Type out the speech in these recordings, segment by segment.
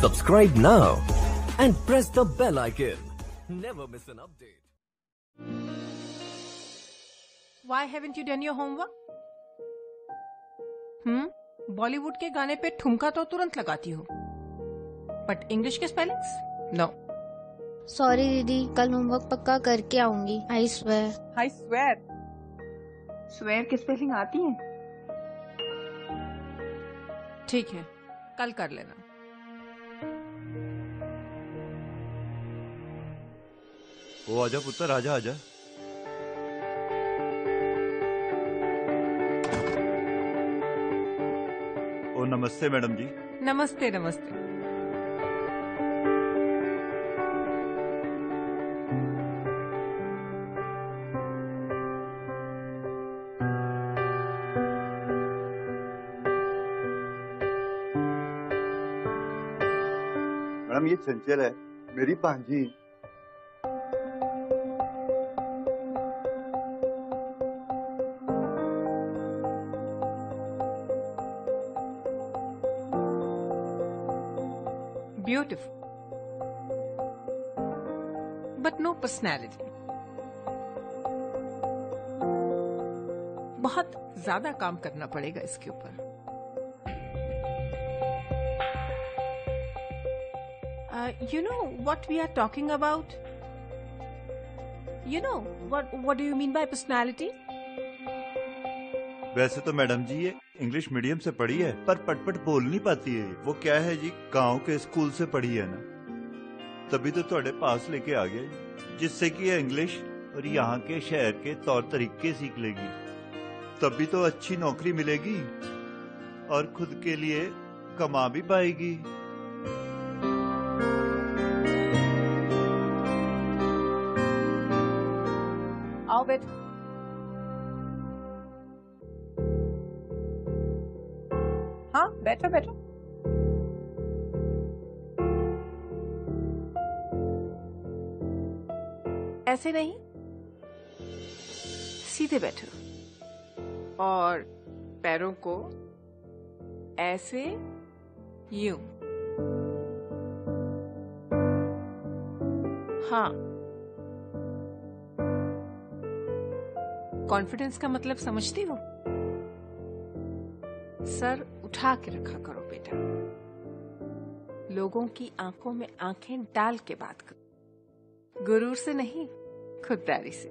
Subscribe now and press the bell icon. Never miss an update. Why haven't you done your homework? Bollywood के गाने पे ठुमका तो तुरंत लगाती हो, बट इंग्लिश के स्पेलिंग्स नो। सॉरी दीदी, कल होमवर्क पक्का करके आऊंगी। I swear. I swear. Swear की स्पेलिंग आती है? ठीक है, कल कर लेना। वो आजा पुत्र, आजा आजा। ओ नमस्ते मैडम जी। नमस्ते नमस्ते। मैडम ये चंचल है, मेरी भांजी। Beautiful, but no personality. बहुत ज्यादा काम करना पड़ेगा इसके ऊपर। You know what we are talking about? You know what do you mean by personality? वैसे तो मैडम जी ये इंग्लिश मीडियम से पढ़ी है, पर पटपट बोल नहीं पाती है। वो क्या है जी, गांव के स्कूल से पढ़ी है ना, तभी तो ਤੁਹਾਡੇ पास लेके आ गया, जिससे कि ये इंग्लिश और यहाँ के शहर के तौर तरीके सीख लेगी, तभी तो अच्छी नौकरी मिलेगी और खुद के लिए कमा भी पाएगी। आओ बैठो। हाँ बैठो बैठो। ऐसे नहीं, सीधे बैठो और पैरों को ऐसे, यूं। हाँ, कॉन्फिडेंस का मतलब समझती हो? सर उठा के रखा करो बेटा, लोगों की आंखों में आंखें डाल के बात करो, गुरूर से नहीं, खुददारी से।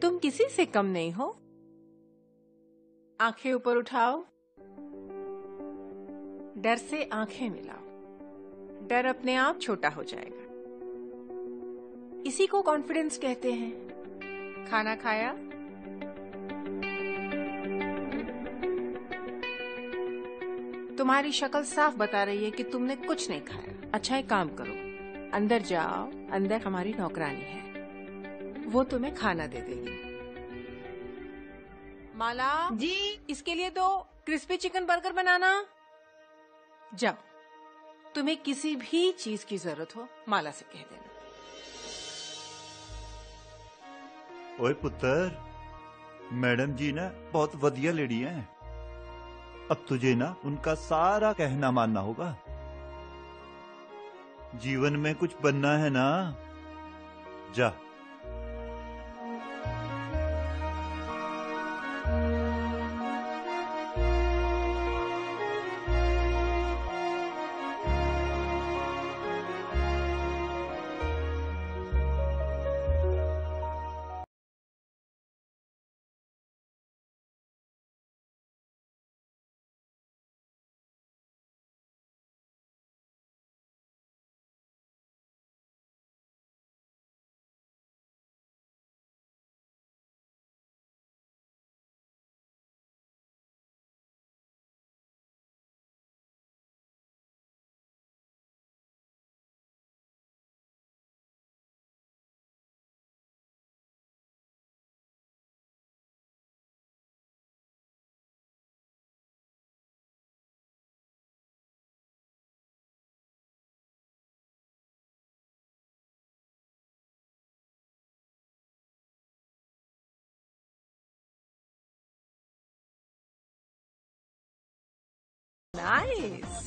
तुम किसी से कम नहीं हो। आंखें ऊपर उठाओ, डर से आंखें मिलाओ, डर अपने आप छोटा हो जाएगा। इसी को कॉन्फिडेंस कहते हैं। खाना खाया? तुम्हारी शक्ल साफ बता रही है कि तुमने कुछ नहीं खाया। अच्छा एक काम करो, अंदर जाओ, अंदर हमारी नौकरानी है, वो तुम्हें खाना दे देगी। माला जी, इसके लिए 2 क्रिस्पी चिकन बर्गर बनाना। जाओ, तुम्हें किसी भी चीज की जरूरत हो माला से कह देना। ओए पुत्र, मैडम जी ना बहुत वधिया लेडी है, अब तुझे ना उनका सारा कहना मानना होगा। जीवन में कुछ बनना है ना, जा। Nice.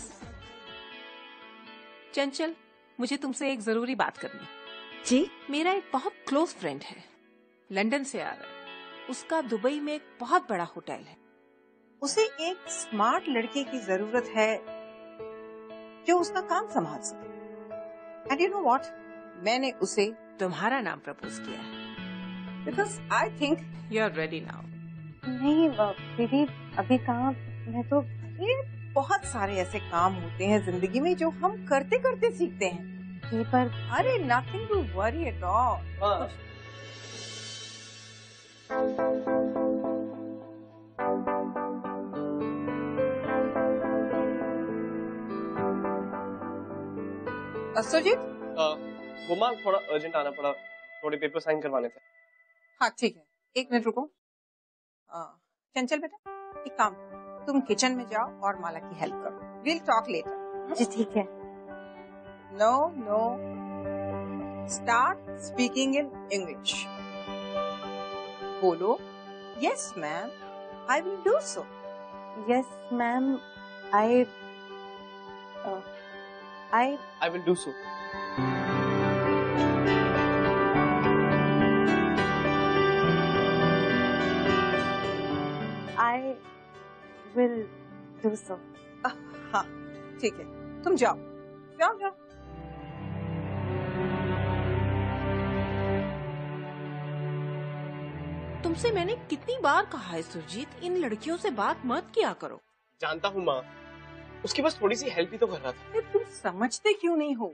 चंचल, मुझे तुमसे एक जरूरी बात करनी। जी? मेरा एक बहुत क्लोज फ्रेंड है, लंदन से आ रहा है। उसका दुबई में एक बहुत बड़ा होटल है। उसे एक स्मार्ट लड़के की जरूरत है जो उसका काम संभाल सके। एंड यू नो व्हाट, मैंने उसे तुम्हारा नाम प्रपोज किया है। Because I think you are ready now. नहीं दीदी, अभी कहाँ, मैं तो ये बहुत सारे ऐसे काम होते हैं जिंदगी में जो हम करते करते सीखते हैं। ये पर अरे nothing to worry at all. Sujit, वो माँ थोड़ा अर्जेंट आना पड़ा, थोड़े पेपर साइन करवाने थे। हाँ ठीक है, 1 मिनट रुको। चंचल बेटा, एक काम, तुम किचन में जाओ और माला की हेल्प करो। Will talk later. जी ठीक है। No no, start speaking in English. बोलो, yes ma'am, I will do so. Yes ma'am, I will do so. I will do so. हाँ ठीक है, तुम जाओ जाओ जाओ। तुमसे मैंने कितनी बार कहा है सुरजीत, इन लड़कियों से बात मत किया करो। जानता हूँ माँ, उसकी बस थोड़ी सी हेल्प ही तो कर रहा था। तुम समझते क्यों नहीं हो?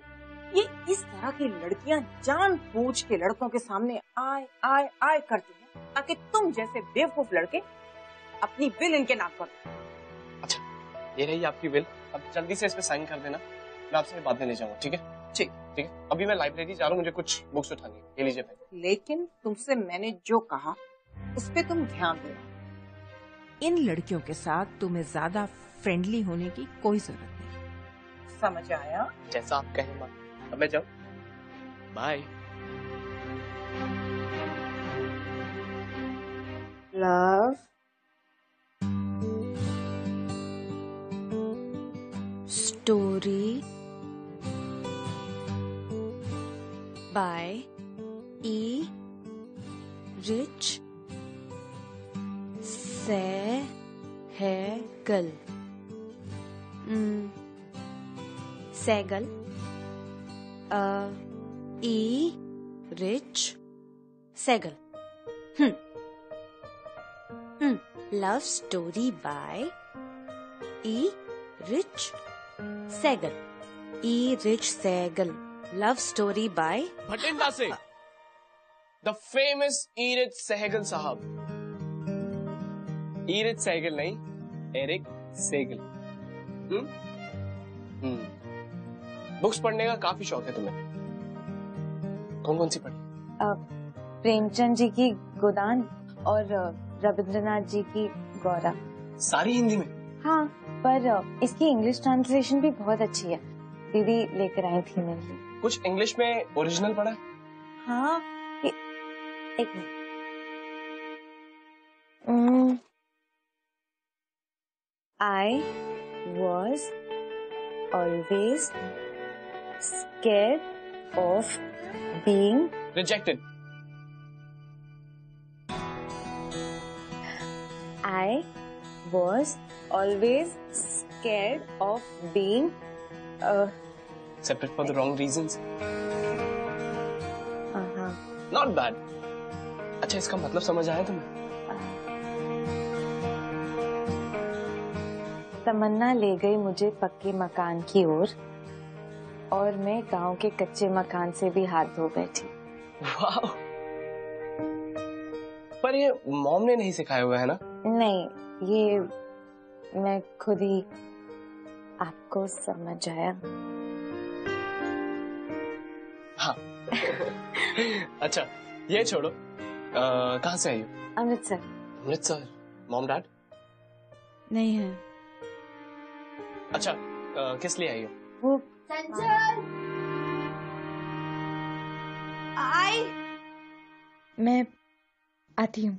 ये इस तरह की लड़कियां जानबूझ के लड़कों के सामने आए आए आए करती हैं ताकि तुम जैसे बेवकूफ लड़के अपनी विल इनके नाम पर। अच्छा, ये रही आपकी विल, अब जल्दी से इस पे साइन कर देना, मैं आपसे बाद में ले जाऊंगा। ठीक है? ठीक ठीक है। अभी मैं लाइब्रेरी जा रहा हूँ, मुझे कुछ बुक्स उठानी है, ये लीजिए भाई। लेकिन तुमसे मैंने जो कहा उस पे तुम ध्यान देना। इन लड़कियों के साथ तुम्हें ज्यादा फ्रेंडली होने की कोई जरूरत नहीं। समझ आया? जैसा आप कहें माँ। अब मैं जाऊँ? Bye. Love, story by Eric Sehgal. Saigal, Eric Saigal. Love story by Eric Saigal. Eric Saigal, love story by Bathinda से द फेमस ईरिच सहगल साहब। ईरिच सहगल नहीं, एरिक सेगल। बुक्स पढ़ने का काफी शौक है तुम्हें, कौन कौन सी पढ़ी? प्रेमचंद जी की गोदान और रविंद्रनाथ जी की गौरा। सारी हिंदी में? हाँ, पर इसकी इंग्लिश ट्रांसलेशन भी बहुत अच्छी है, दीदी लेकर आई थी मेरे लिए। कुछ इंग्लिश में ओरिजिनल पढ़ा? हाँ, एक minute. I was always scared of being Rejected. I was always scared of being Accepted for the wrong reasons. Not bad. अच्छा, इसका मतलब समझ आया तुम्हें? तमन्ना ले गई मुझे पक्के मकान की ओर और मैं गांव के कच्चे मकान से भी हाथ धो बैठी। वाह! पर ये मॉम ने नहीं सिखाया हुआ है ना? नहीं, ये मैं खुद ही आपको समझ आया। हाँ। अच्छा, ये छोड़ो, कहाँ से आई हो? अमृतसर। अमृतसर। Mom dad? नहीं है। अच्छा, किस लिए आई हो? वो मैं आती हूँ।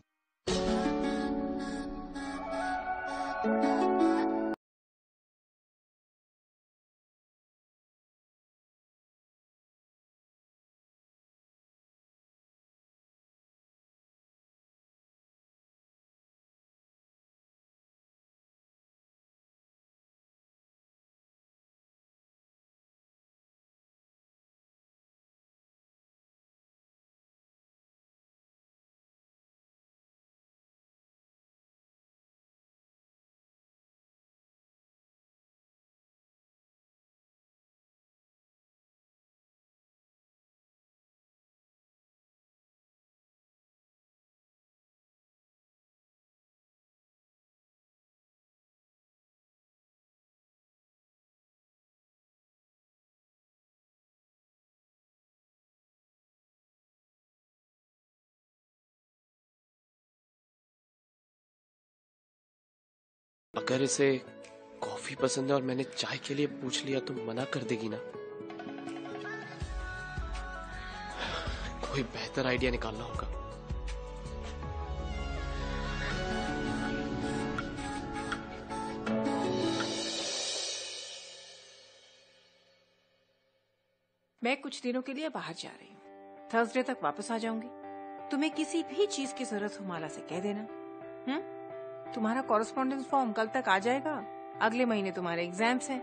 अगर इसे कॉफी पसंद है और मैंने चाय के लिए पूछ लिया तो मना कर देगी ना। कोई बेहतर आइडिया निकालना होगा। मैं कुछ दिनों के लिए बाहर जा रही हूँ, थर्सडे तक वापस आ जाऊंगी। तुम्हें किसी भी चीज की जरूरत हो माला से कह देना। तुम्हारा कॉरेस्पॉन्डेंस फॉर्म कल तक आ जाएगा। अगले महीने तुम्हारे एग्जाम्स हैं।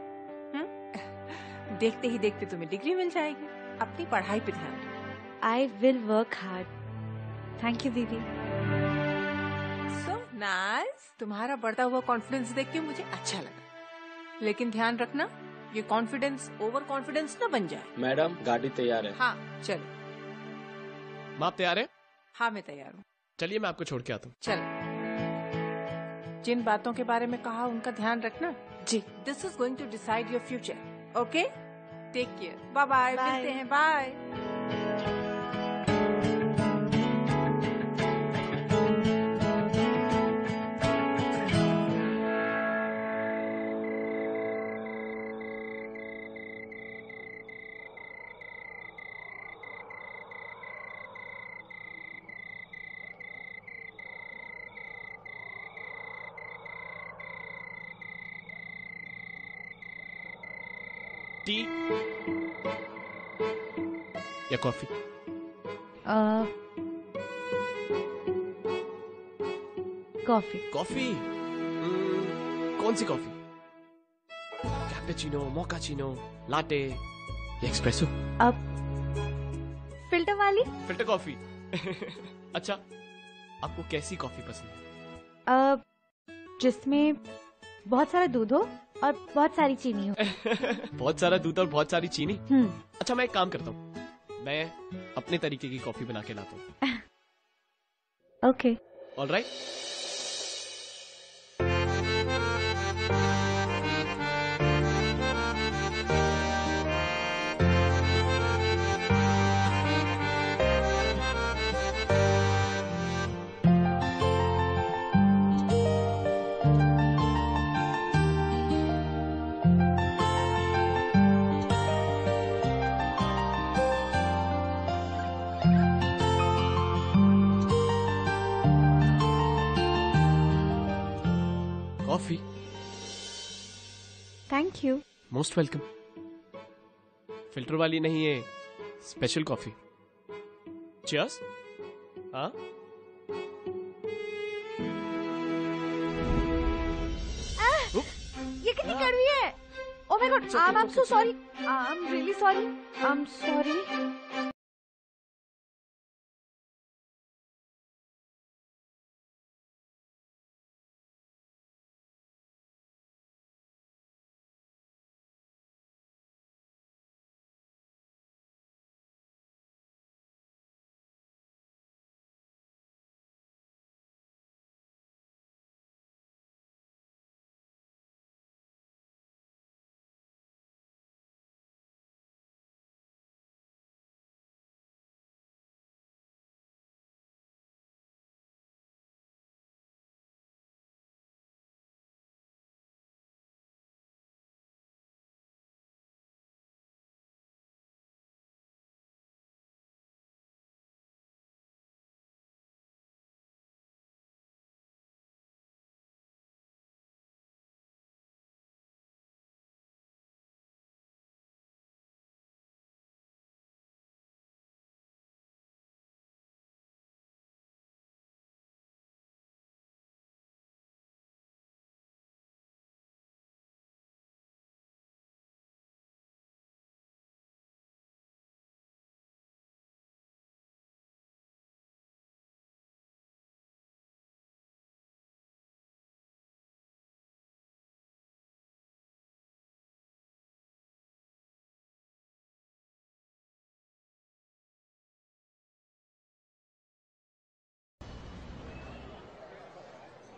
देखते ही देखते तुम्हें डिग्री मिल जाएगी। अपनी पढ़ाई पे ध्यान दो। I will work hard. Thank you दीदी। So nice. तुम्हारा बढ़ता हुआ कॉन्फिडेंस देख के मुझे अच्छा लगा, लेकिन ध्यान रखना ये कॉन्फिडेंस ओवर कॉन्फिडेंस न बन जाए। मैडम गाड़ी तैयार है। हाँ चलो। माँ आप तैयार है? हाँ मैं तैयार हूँ। चलिए मैं आपको छोड़ के आता हूँ। चलो। जिन बातों के बारे में कहा उनका ध्यान रखना। जी। This is going to decide your future. Okay, take care. Bye bye. मिलते हैं। बाय। टी या कॉफी? कॉफी। कॉफी? कौन सी कॉफी? कैपेचिनो, मोकाचिनो, लाटे या एक्सप्रेसो? अब फिल्टर वाली। Filter coffee. अच्छा, आपको कैसी कॉफी पसंद है? जिसमें बहुत सारा दूध हो और बहुत सारी चीनी हो। बहुत सारा दूध और बहुत सारी चीनी? अच्छा मैं एक काम करता हूँ, मैं अपने तरीके की कॉफी बना के लाता हूँ। Okay. Alright. Coffee? Thank you. Most welcome. Filter वाली नहीं है, स्पेशल कॉफी। चीयर्स। हाँ ये कितनी कड़वी है। Oh my God, I am so sorry. I am really sorry. I am sorry.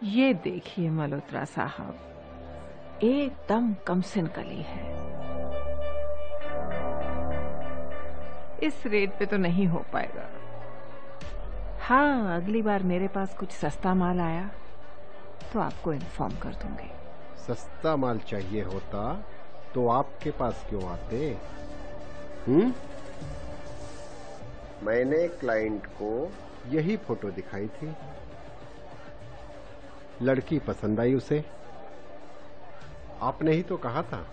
ये देखिए मल्होत्रा साहब, एकदम कमसिन कली है। इस रेट पे तो नहीं हो पाएगा। हाँ, अगली बार मेरे पास कुछ सस्ता माल आया तो आपको इन्फॉर्म कर दूंगी। सस्ता माल चाहिए होता तो आपके पास क्यों आते? मैंने क्लाइंट को यही फोटो दिखाई थी, लड़की पसंद आई उसे। आपने ही तो कहा था।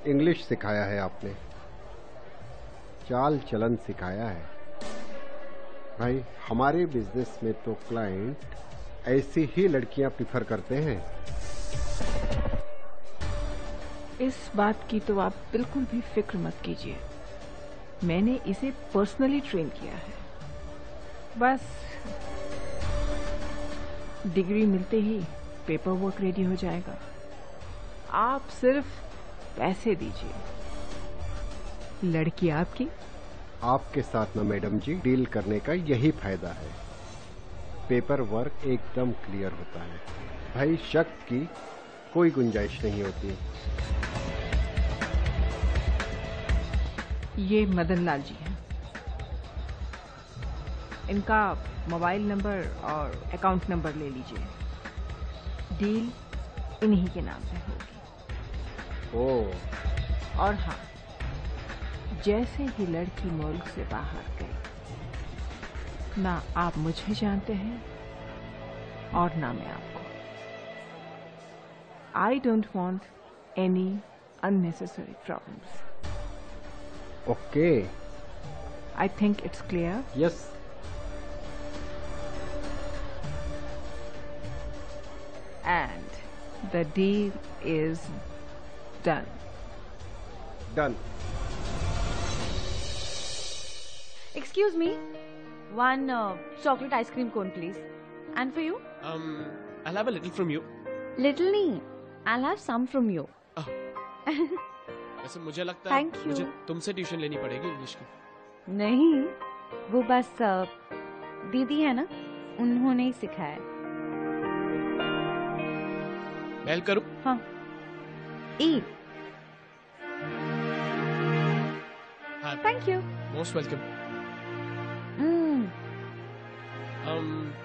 इंग्लिश सिखाया है आपने, चाल चलन सिखाया है। भाई हमारे बिजनेस में तो क्लाइंट ऐसी ही लड़कियां प्रिफर करते हैं। इस बात की तो आप बिल्कुल भी फिक्र मत कीजिए, मैंने इसे पर्सनली ट्रेन किया है। बस डिग्री मिलते ही पेपर वर्क रेडी हो जाएगा, आप सिर्फ पैसे दीजिए, लड़की आपकी। आपके साथ ना मैडम जी डील करने का यही फायदा है, पेपर वर्क एकदम क्लियर होता है। भाई शक की कोई गुंजाइश नहीं होती। ये मदन लाल जी हैं, इनका मोबाइल नंबर और अकाउंट नंबर ले लीजिए, डील इन्हीं के नाम पे होगी। ओह। और हाँ, जैसे ही लड़की मुल्क से बाहर गई, ना आप मुझे जानते हैं और ना मैं आपको। I don't want any unnecessary problems. Okay. I think it's clear. Yes. And the deal is done. Done. Excuse me, one chocolate ice cream cone, please. And for you? I'll have a little from you. Little nahi, I'll have some from you. वैसे मुझे लगता है Thank you. मुझे तुमसे tuition लेनी पड़ेगी English की। नहीं, वो बस दीदी है ना, उन्होंने ही सिखाया। मेल करूं? हाँ। Eat. हाँ। Thank you. Most welcome.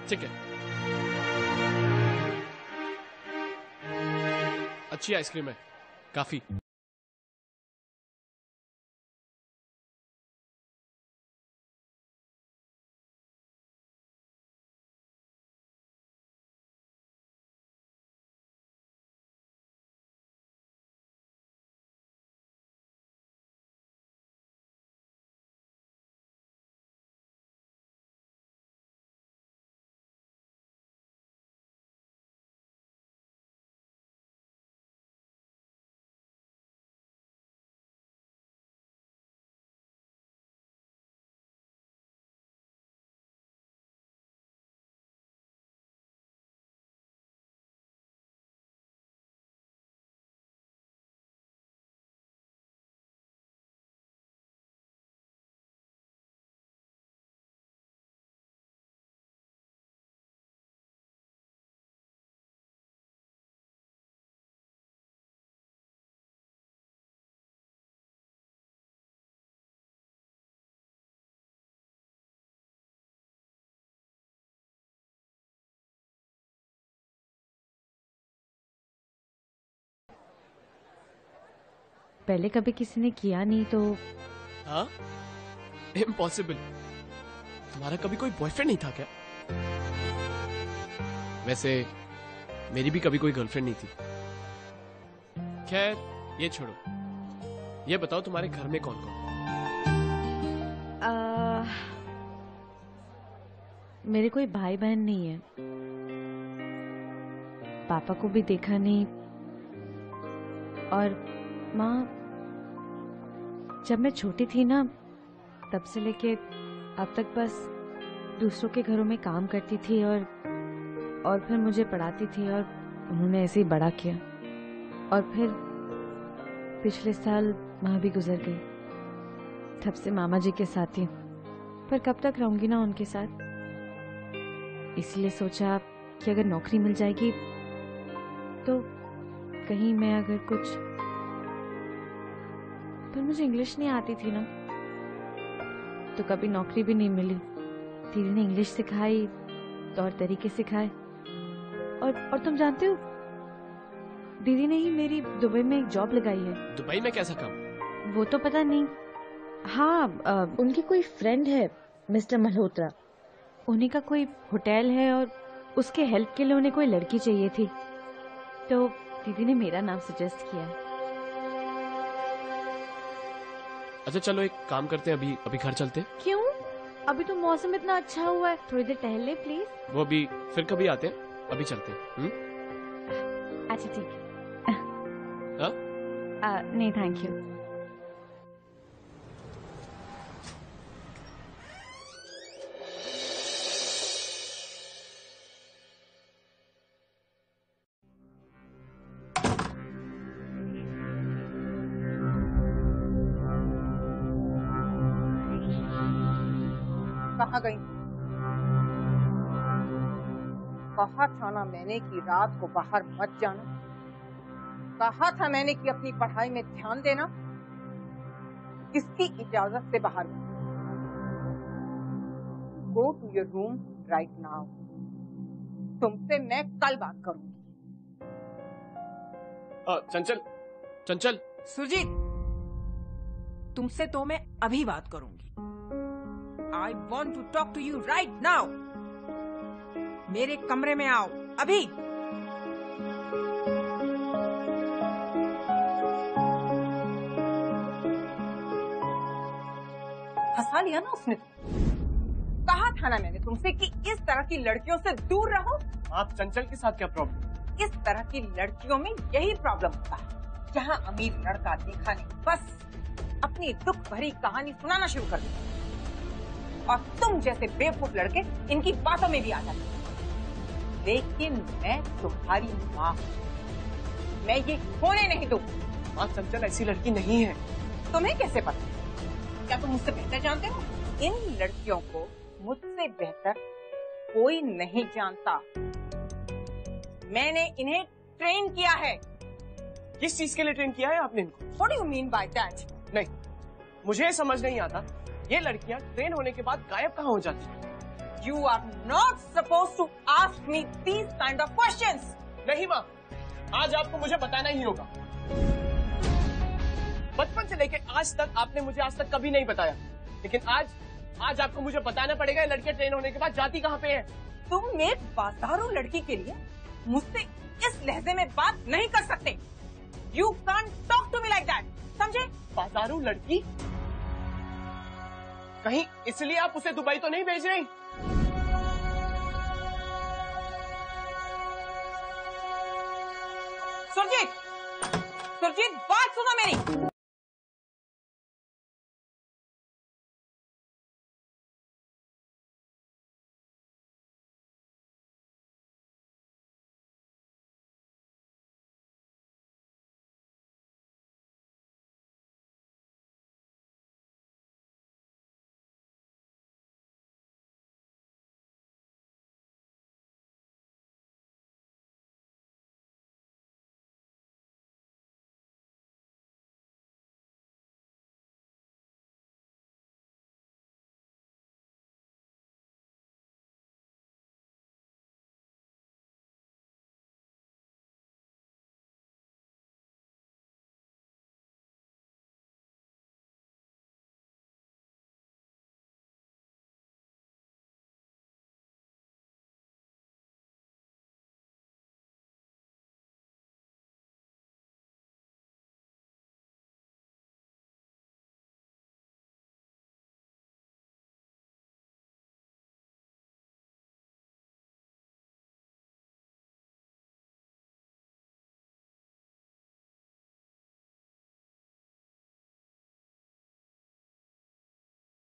ठीक है। अच्छी आइसक्रीम है, काफी। पहले कभी किसी ने किया नहीं तो। हाँ? इम्पॉसिबल। तुम्हारा कभी कोई बॉयफ्रेंड नहीं था क्या? वैसे मेरी भी कभी कोई गर्लफ्रेंड नहीं थी। खैर ये छोड़ो, ये बताओ तुम्हारे घर में कौन कौन? मेरे कोई भाई बहन नहीं है, पापा को भी देखा नहीं, और माँ जब मैं छोटी थी ना तब से लेके अब तक बस दूसरों के घरों में काम करती थी और फिर मुझे पढ़ाती थी, और उन्होंने ऐसे ही बड़ा किया। और फिर पिछले साल माँ भी गुजर गई, तब से मामा जी के साथ ही, पर कब तक रहूंगी ना उनके साथ। इसलिए सोचा कि अगर नौकरी मिल जाएगी तो कहीं मैं अगर कुछ, पर मुझे इंग्लिश नहीं आती थी ना, तो कभी नौकरी भी नहीं मिली। दीदी ने इंग्लिश सिखाई, तौर तरीके सिखाए, और तुम जानते हो दीदी ने ही मेरी दुबई में एक जॉब लगाई है। दुबई में कैसा काम? वो तो पता नहीं। हाँ, उनकी कोई फ्रेंड है मिस्टर मल्होत्रा, उन्हीं का कोई होटल है और उसके हेल्प के लिए उन्हें कोई लड़की चाहिए थी, तो दीदी ने मेरा नाम सजेस्ट किया। अच्छा चलो एक काम करते हैं, अभी घर चलते हैं। क्यों? अभी तो मौसम इतना अच्छा हुआ है, थोड़ी देर टहल ले प्लीज। वो अभी फिर कभी आते हैं, अभी चलते हैं। अच्छा ठीक है। हाँ? नहीं थैंक यू। कहाँ गई? कहा था ना मैंने कि रात को बाहर मत जाना। कहा था मैंने कि अपनी पढ़ाई में ध्यान देना। किसकी इजाजत से बाहर गई? Go to your room right now. तुमसे मैं कल बात करूंगी। चंचल, चंचल। सुरजीत, तुमसे तो मैं अभी बात करूंगी। I want to talk to you right now. मेरे कमरे में आओ अभी। हंसा लिया ना उसने। कहा था ना मैंने तुमसे कि इस तरह की लड़कियों से दूर रहो। आप चंचल के साथ क्या प्रॉब्लम? इस तरह की लड़कियों में यही प्रॉब्लम होता है, जहाँ अमीर लड़का देखा नहीं बस अपनी दुख भरी कहानी सुनाना शुरू कर देता, और तुम जैसे बेवकूफ लड़के इनकी बातों में भी आ जाते। लेकिन मैं तुम्हारी माँ हूँ, मैं ये होने नहीं दूँ। चंचल ऐसी लड़की नहीं है। तुम्हें कैसे पता? क्या तुम मुझसे बेहतर जानते हो? इन लड़कियों को मुझसे बेहतर कोई नहीं जानता। मैंने इन्हें ट्रेन किया है। किस चीज के लिए ट्रेन किया है आपने इनको? What do you mean by that? नहीं, मुझे समझ नहीं आता, ये लड़कियां ट्रेन होने के बाद गायब कहाँ हो जाती हैं? You are not supposed to ask me these kind of questions. नहीं माँ, आज आपको मुझे बताना ही होगा। बचपन से लेके आज तक आपने मुझे आज तक कभी नहीं बताया, लेकिन आज आपको मुझे बताना पड़ेगा। लड़कियां ट्रेन होने के बाद जाती कहाँ पे है? तुम एक बाजारू लड़की के लिए मुझसे इस लहजे में बात नहीं कर सकते। You can't talk to me like that. समझे? बाजारू लड़की? कहीं इसलिए आप उसे दुबई तो नहीं भेज रही? सुरजीत बात सुनो मेरी।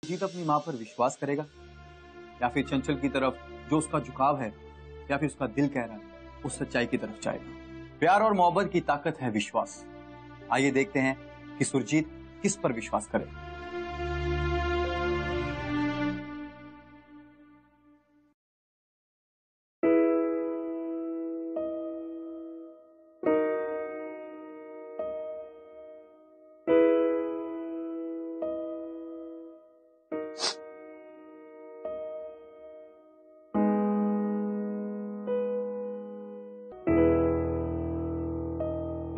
जीत अपनी माँ पर विश्वास करेगा या फिर चंचल की तरफ जो उसका झुकाव है या फिर उसका दिल कह रहा है उस सच्चाई की तरफ जाएगा। प्यार और मोहब्बत की ताकत है विश्वास। आइए देखते हैं कि सुरजीत किस पर विश्वास करे।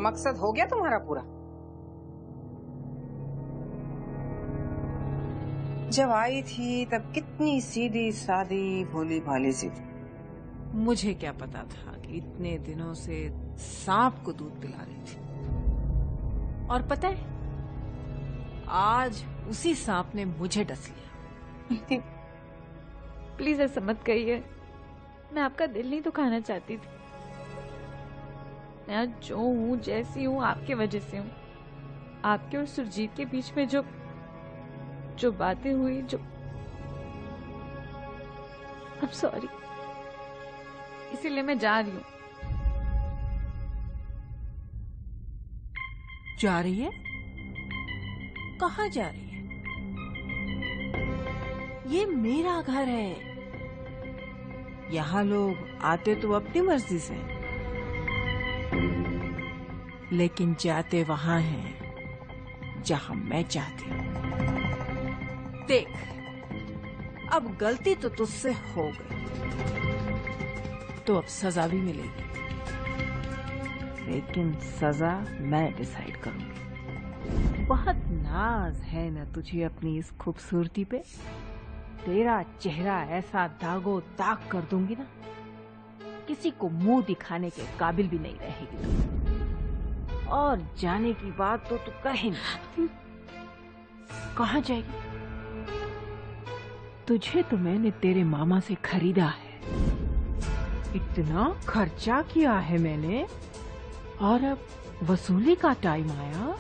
मकसद हो गया तुम्हारा पूरा? जब आई थी तब कितनी सीधी सादी भोली भाली सी थी। मुझे क्या पता था कि इतने दिनों से सांप को दूध पिला रही थी। और पता है, आज उसी सांप ने मुझे डस लिया। प्लीज ऐसा मत कहिए, मैं आपका दिल नहीं दुखाना चाहती थी। मैं आज जो हूँ, जैसी हूँ, आपके वजह से हूँ। आपके और सुरजीत के बीच में जो बातें हुई, जो I'm sorry, इसीलिए मैं जा रही हूँ। जा रही है? कहाँ जा रही है? ये मेरा घर है। यहाँ लोग आते तो अपनी मर्जी से, लेकिन जाते वहां हैं जहां मैं चाहती हूँ। देख, अब गलती तो तुझसे हो गई, तो अब सजा भी मिलेगी, लेकिन सजा मैं डिसाइड करूंगी। बहुत नाज है ना तुझे अपनी इस खूबसूरती पे। तेरा चेहरा ऐसा दागो दाग कर दूंगी ना, किसी को मुंह दिखाने के काबिल भी नहीं रहेगी तू। और जाने की बात तो तू कहे नहीं। कहाँ जाएगी? तुझे तो मैंने तेरे मामा से खरीदा है, इतना खर्चा किया है मैंने, और अब वसूली का टाइम आया,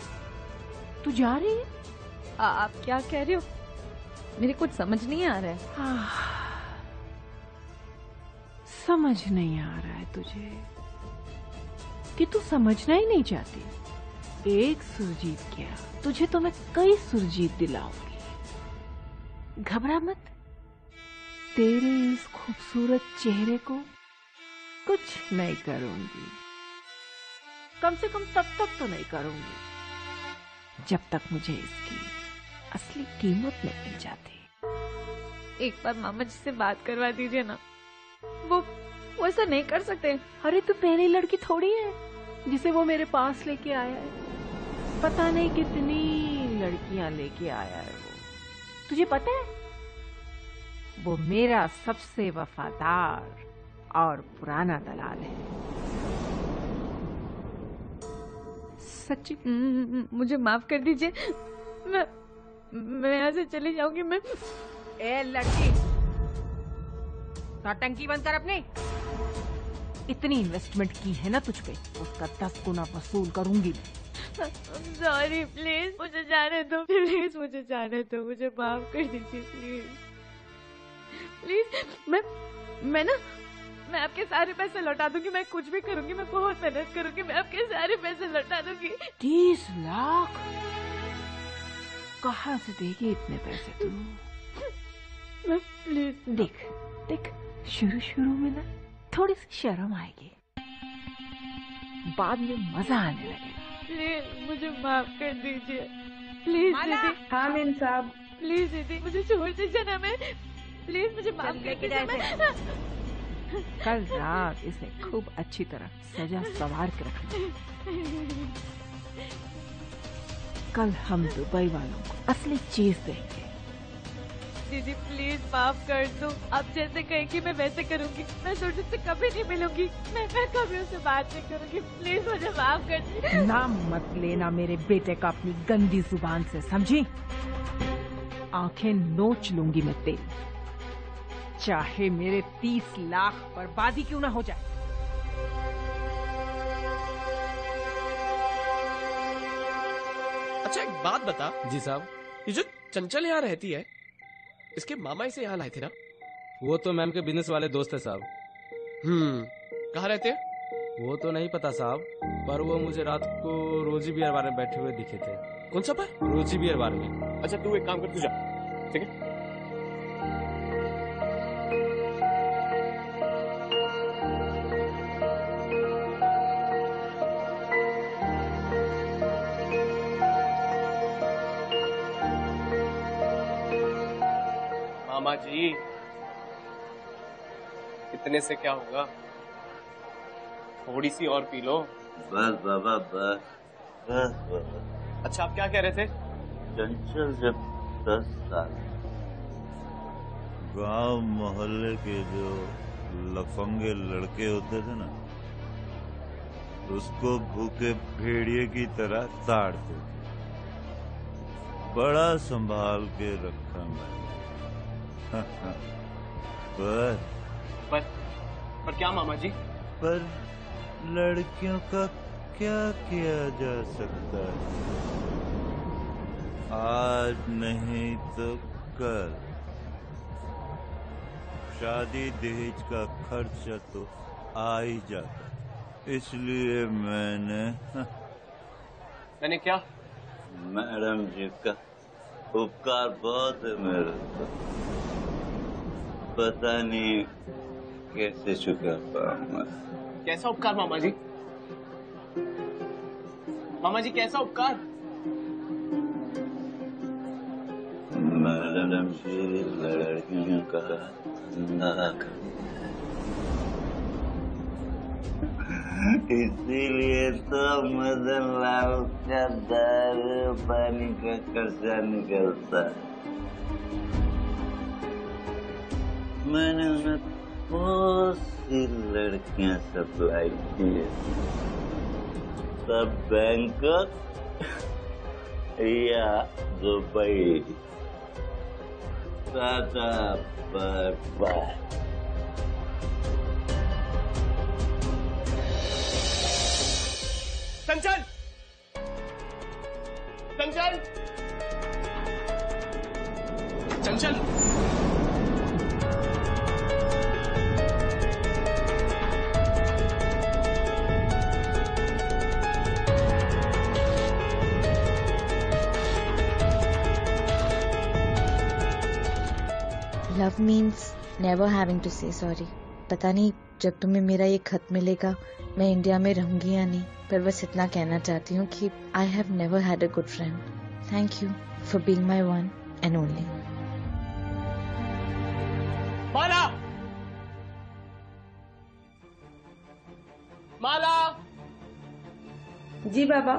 तू जा रही है? आप क्या कह रहे हो? मेरे कुछ समझ नहीं आ रहा है। समझ नहीं आ रहा है तुझे कि तू समझना ही नहीं चाहती। एक सुरजीत क्या, तुझे तो मैं कई सुरजीत दिलाऊंगी। घबरा मत, तेरे इस खूबसूरत चेहरे को कुछ नहीं करूंगी। कम से कम तब तक तो नहीं करूंगी जब तक मुझे इसकी असली कीमत नहीं मिल जाती। एक बार मामा जी से बात करवा दीजिए ना, वो ऐसा नहीं कर सकते। अरे तू पहली लड़की थोड़ी है जिसे वो मेरे पास लेके आया है। पता नहीं कितनी लड़कियां लेके आया है वो। तुझे पता है, वो मेरा सबसे वफादार और पुराना दलाल है। सच्ची? मुझे माफ कर दीजिए, मैं यहाँ से चली जाऊंगी। मैं ए लड़की, टंकी बंद कर अपनी। इतनी इन्वेस्टमेंट की है ना तुझ पे, उसका 10 गुना वसूल करूंगी मैं। सॉरी, प्लीज मुझे जाने दो, प्लीज मुझे जाने दो, मुझे माफ कर दीजिए प्लीज प्लीज। मैं आपके सारे पैसे लौटा दूंगी, मैं कुछ भी करूंगी, मैं बहुत मेहनत करूंगी, मैं आपके सारे पैसे लौटा दूंगी। 30 लाख? कहाँ से देगी इतने पैसे तू? प्लीज देख देख, शुरू में ना थोड़ी सी शर्म आएगी, बाद में मजा आने लगेगा। प्लीज मुझे माफ कर दीजिए, प्लीज दीदी। हाँ मीन साहब, प्लीज दीदी मुझे छोड़ दीजिए ना, मैं प्लीज मुझे माफ कर दीजिए। कल रात इसे खूब अच्छी तरह सजा संवार के रखना। कल हम दुबई वालों को असली चीज देंगे। दीदी प्लीज माफ कर दो, आप जैसे कहेंगी मैं वैसे करूंगी। मैं सुरजीत से कभी नहीं मिलूंगी, मैं कभी उससे बात नहीं करूंगी। प्लीज मुझे माफ कर दीजिए। नाम मत लेना मेरे बेटे का अपनी गंदी जुबान से, समझी? आंखें नोच लूंगी मैं तेरी, चाहे मेरे 30 लाख बर्बादी क्यों ना हो जाए। अच्छा एक बात बता। जी साहब। ये जो चंचल यहाँ रहती है, इसके मामा इसे यहाँ लाए थे ना? वो तो मैम के बिजनेस वाले दोस्त है साहब। कहाँ रहते हैं? वो तो नहीं पता साहब, पर वो मुझे रात को रोजी बियर बार में बैठे हुए दिखे थे। कौन सा बार? रोजी बियर बार में। अच्छा तू एक काम कर, तू जा, ठीक है? मामा जी, इतने से क्या होगा, थोड़ी सी और पी लो। बस बाबा बस बस बाबा। अच्छा आप क्या कह रहे थे? चंचल जब 10 साल गांव मोहल्ले के जो लफंगे लड़के होते थे ना, उसको भूखे भेड़िए की तरह ताड़ते थे। बड़ा संभाल के रखा मैंने। पर क्या मामा जी? पर लड़कियों का क्या किया जा सकता है? आज नहीं तो कल शादी दहेज का खर्चा तो आ ही जाता, इसलिए मैंने क्या? मैडम जी का उपकार बहुत है मेरे को, पता नहीं कैसे चुका पाऊंगा। कैसा उपकार मामा जी? मामा जी कैसा उपकार? मैडम जी लड़कियों का धंधा कर, इसीलिए तो मदन लाल का दारू पानी का खर्चा निकलता। मैंने उन्हें बहुत सी लड़कियां सप्लाई की है, सब बैंकॉक या Dubai. Tata bye bye. Chanchal! Chanchal! Chanchal! Love means never having to say sorry. पता नहीं जब तुम्हें मेरा ये खत मिलेगा मैं इंडिया में रहूंगी या नहीं, पर बस इतना कहना चाहती हूँ कि I have never had a good friend. Thank you for being my one and only. Mala! Mala! जी बाबा।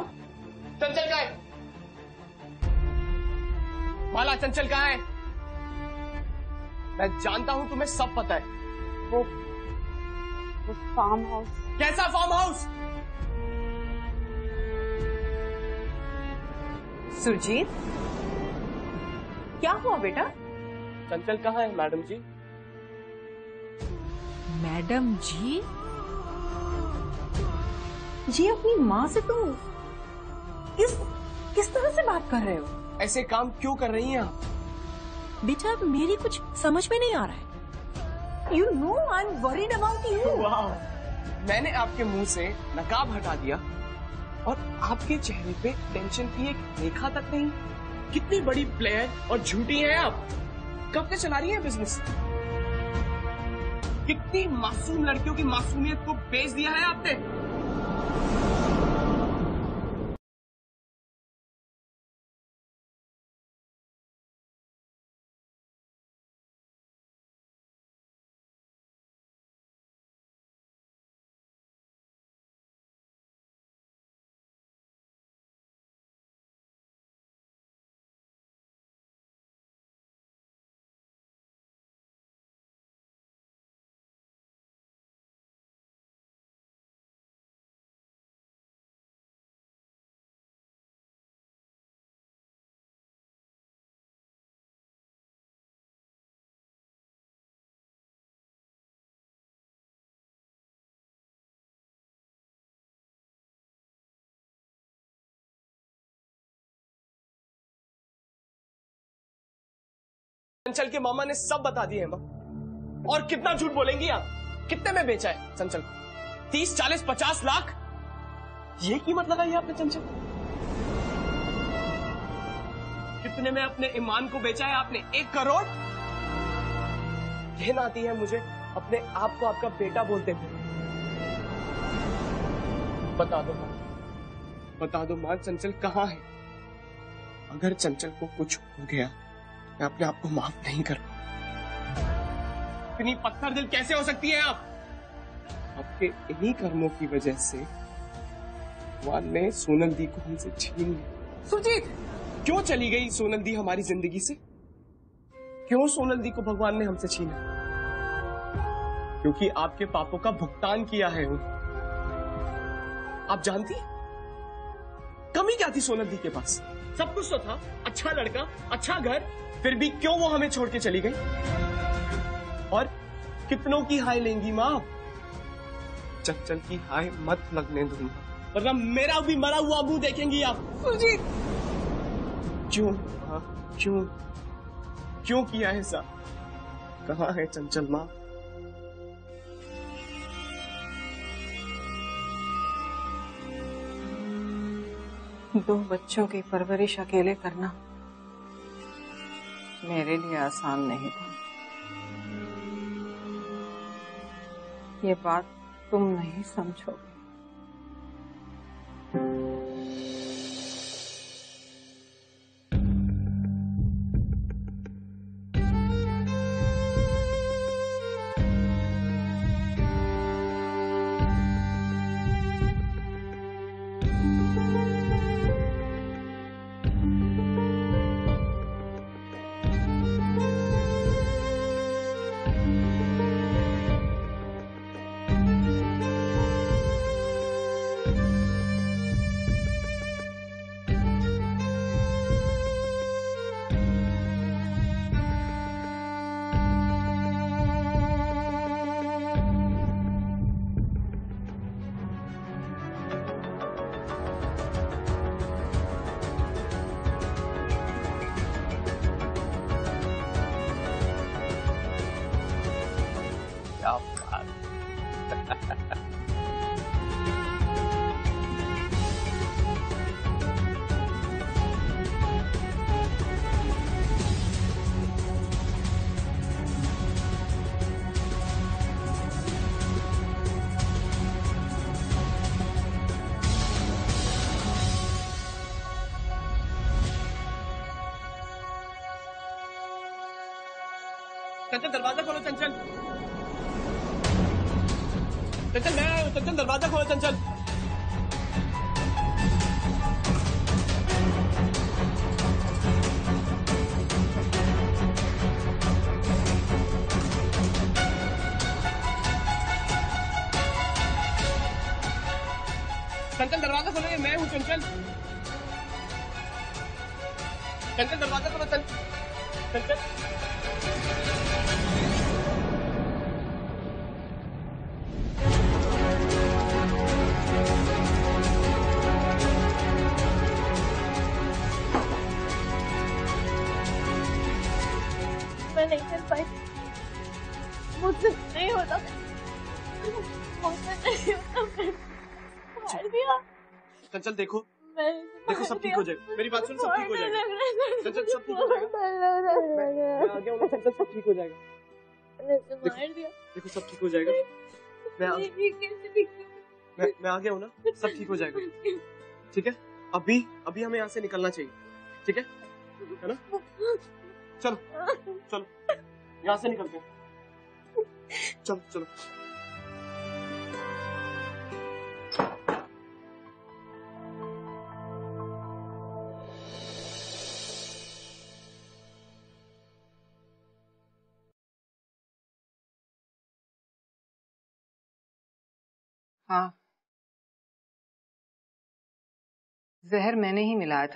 चंचल कहाँ है? माला चंचल कहाँ है? मैं जानता हूं तुम्हें सब पता है। वो फार्म हाउस। कैसा फार्म हाउस? सुरजीत क्या हुआ बेटा? चंचल कहाँ है मैडम जी? मैडम जी? जी अपनी माँ से तुम किस तरह से बात कर रहे हो? ऐसे काम क्यों कर रही हैं आप? बेटा अब मेरी कुछ समझ में नहीं आ रहा है। You know I'm worried about you. वाह, मैंने आपके मुंह से नकाब हटा दिया और आपके चेहरे पे टेंशन की एक रेखा तक नहीं। कितनी बड़ी प्लेयर और झूठी हैं आप। कब से चला रही हैं बिजनेस? कितनी मासूम लड़कियों की मासूमियत को बेच दिया है आपने। चंचल के मामा ने सब बता दिए माँ। और कितना झूठ बोलेंगी आप? कितने में बेचा है चंचल को? 30, 40, 50 लाख? ये कीमत लगाई आपने चंचल? कितने में अपने ईमान को बेचा है आपने? 1 करोड़? घिन आती है मुझे अपने आप को आपका बेटा बोलते हुए। बता दो माँ चंचल कहाँ है? अगर चंचल को कुछ हो गया मैं अपने आप को माफ नहीं कर पाऊंगा। इतनी पत्थर दिल कैसे हो सकती है आप? आपके इन्हीं कर्मों की वजह से भगवान ने सोनल दी को हमसे छीन लिया। सुरजीत, क्यों चली गई सोनल दी हमारी जिंदगी से? क्यों सोनल दी को भगवान ने हमसे छीना? क्योंकि आपके पापों का भुगतान किया है वो। आप जानती कमी क्या थी सोनल दी के पास? सब कुछ तो था, अच्छा लड़का, अच्छा घर, फिर भी क्यों वो हमें छोड़ के चली गई? और कितनों की हाय लेंगी माँ? चंचल की हाय मत लगने दूंगा, वरना मेरा भी मरा हुआ मुंह देखेंगी आप। सुरजीत, क्यों क्यों क्यों किया ऐसा? कहाँ है चंचल माँ? दो बच्चों की परवरिश अकेले करना मेरे लिए आसान नहीं था। ये बात तुम नहीं समझोगे। चंचल, दरवाजा खोलो चंचल। चंचल, मैं आया हूं। चंचल, दरवाजा खोलो चंचल। चंचल, दरवाजा खोलो, ये मैं हूं चंचल। चंचल, दरवाजा खोलो चंचल। मैं नहीं कर पाई, मुझसे नहीं होता, मुझसे नहीं होता, मार दिया। चंचल देखो, सब ठीक हो जाएगा। मेरी बात सुन, सब ठीक हो जाएगा। चंचल, सब ठीक हो जाएगा। मैं आ गया हूँ। चंचल, सब ठीक हो जाएगा। मार दिया। देखो सब ठीक हो जाएगा। मैं आ गया हूँ ना, सब ठीक हो जाएगा। ठीक है, अभी हमें यहाँ से निकलना चाहिए। ठीक है ना? चलो चलो, यहाँ से निकलते हैं। चलो चलो। हाँ, जहर मैंने ही मिलाया था।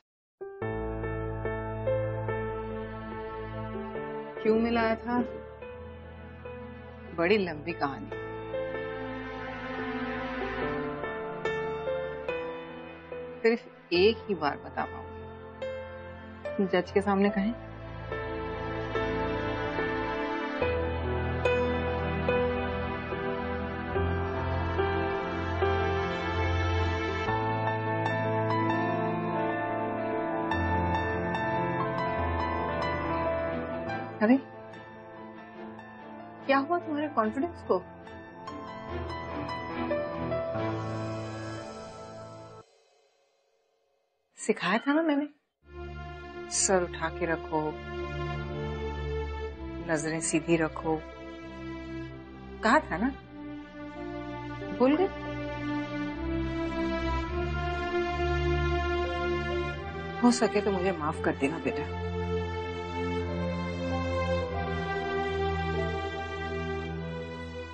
क्यों मिलाया था? बड़ी लंबी कहानी। सिर्फ एक ही बार बता पाऊंगी। जज के सामने कहें? अरे क्या हुआ तुम्हारे कॉन्फिडेंस को? सिखाया था ना मैंने, सर उठा के रखो, नजरें सीधी रखो, कहा था ना? भूल गए? हो सके तो मुझे माफ कर देना बेटा।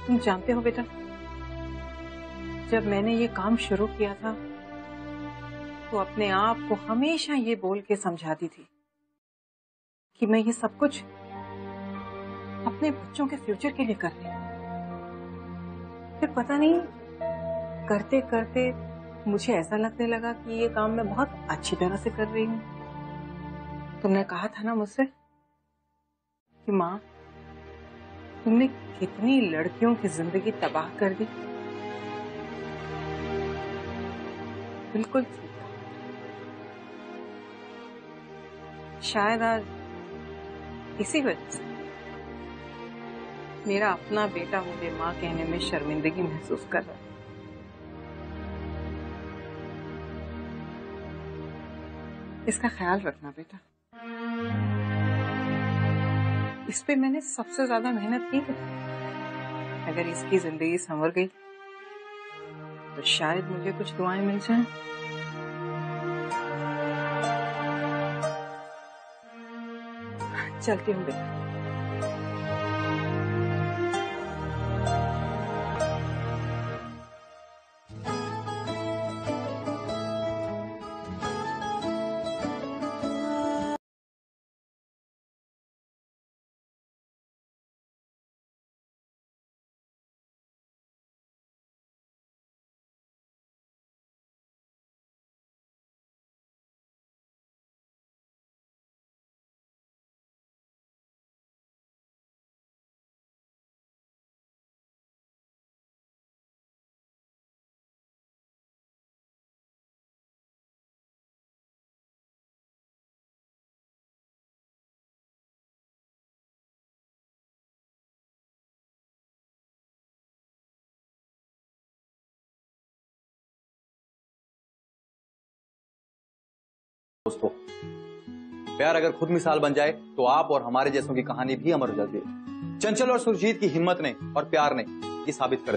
तुम जानते हो बेटा, जब मैंने ये काम शुरू किया था तो अपने आप को हमेशा ये बोल के समझाती थी कि मैं ये सब कुछ अपने बच्चों के फ्यूचर के लिए कर रही हूँ। फिर पता नहीं करते करते मुझे ऐसा लगने लगा कि ये काम मैं बहुत अच्छी तरह से कर रही हूँ। तुमने कहा था ना मुझसे कि माँ, तुमने कितनी लड़कियों की जिंदगी तबाह कर दी। बिल्कुल ठीक। शायद आज इसी वजह से मेरा अपना बेटा मुझे माँ कहने में शर्मिंदगी महसूस कर रहा है। इसका ख्याल रखना बेटा। इस पे मैंने सबसे ज्यादा मेहनत की है। अगर इसकी जिंदगी संवर गई तो शायद मुझे कुछ दुआएं मिल जाएं। चलती हूँ बेटा। दोस्तों, प्यार अगर खुद मिसाल बन जाए तो आप और हमारे जैसों की कहानी भी अमर हो जाती है। चंचल और सुरजीत की हिम्मत ने और प्यार ने ये साबित कर